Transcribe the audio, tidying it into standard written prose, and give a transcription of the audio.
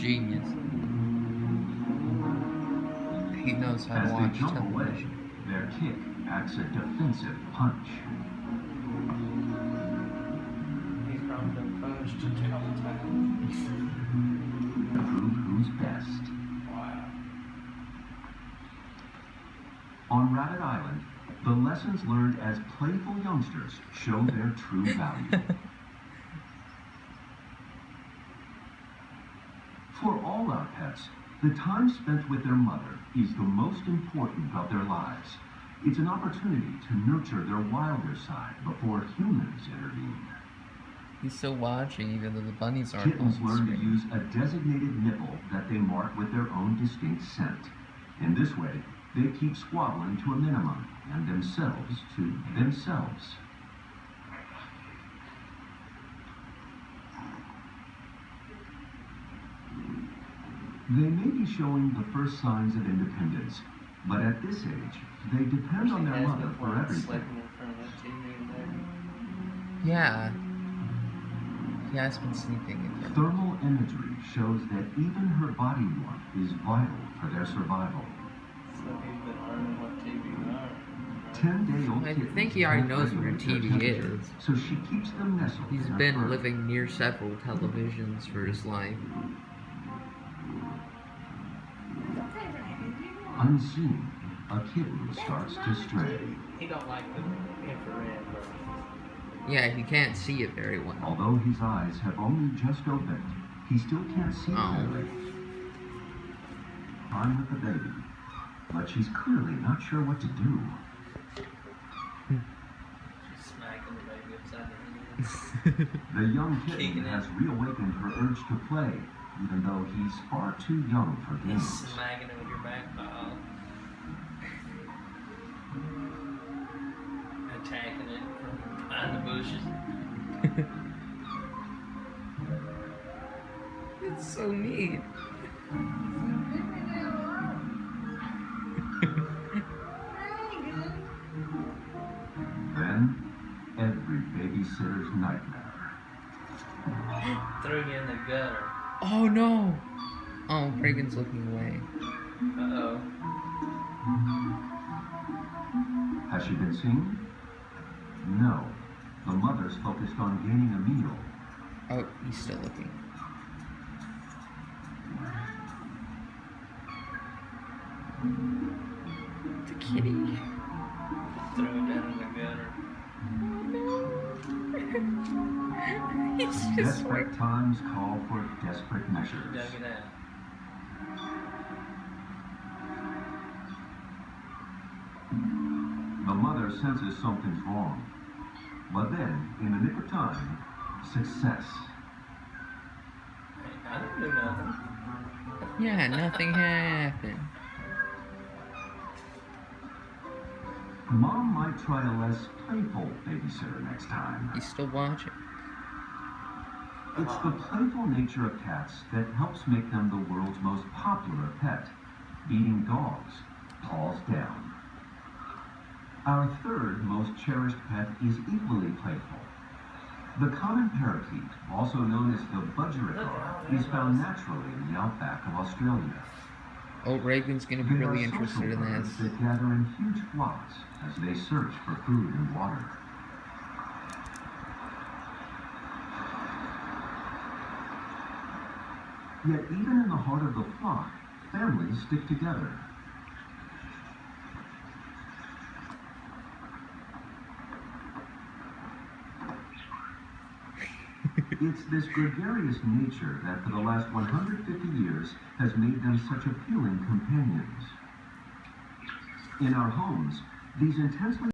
genius. He knows how to watch television. Their kick acts a defensive punch. He's probably done punched a couple times. To prove who's best. Wow. On Rabbit Island, the lessons learned as playful youngsters show their true value. For all our pets, the time spent with their mother is the most important of their lives. It's an opportunity to nurture their wilder side before humans intervene. He's still watching even though the bunnies aren't Kittens on the learn to screen. use a designated nipple that they mark with their own distinct scent. In this way, they keep squabbling to a minimum and themselves to themselves. They may be showing the first signs of independence, but at this age, they depend on their mother for everything. Sleeping in front of the TV in there. Yeah. He has been sleeping in there. Thermal imagery shows that even her body warmth is vital for their survival. So he's been learning what TVs are. 10-day-old I kittens think he already don't knows what a regulate TV their temperature, is. so she keeps them nestled He's in her been fur. living near several televisions for his life. Unseen, a kitten starts to stray. He don't like the infrared versions. Yeah, he can't see it very well. Although his eyes have only just opened, he still can't see clearly. I'm with the baby, but she's clearly not sure what to do. She's smacking the baby upside the head. The young kitten Kicking it. has reawakened her urge to play, even though he's far too young for games. Smacking it with your back paw. Attacking it from behind the bushes. It's so neat. Then, every babysitter's nightmare. Threw you in the gutter. Oh no! Oh, Reagan's looking away. Uh-oh. Has she been seen? No. The mother's focused on gaining a meal. Oh, he's still looking. The kitty. Threw it down in the gutter. He's just Desperate times call for desperate measures. Dug it out. The mother senses something's wrong. But then, in the nick of time, success. Hey, I didn't do nothing. Yeah, nothing happened. Mom might try a less playful babysitter next time. He's still watching. It's the playful nature of cats that helps make them the world's most popular pet, beating dogs, paws down. Our third most cherished pet is equally playful. The common parakeet, also known as the budgerigar, is found naturally in the outback of Australia. Oh, Reagan's gonna be They really are interested social in birds this. that gather in huge flocks as they search for food and water. Yet even in the heart of the flock, families stick together. It's this gregarious nature that for the last 150 years has made them such appealing companions. In our homes, these intensely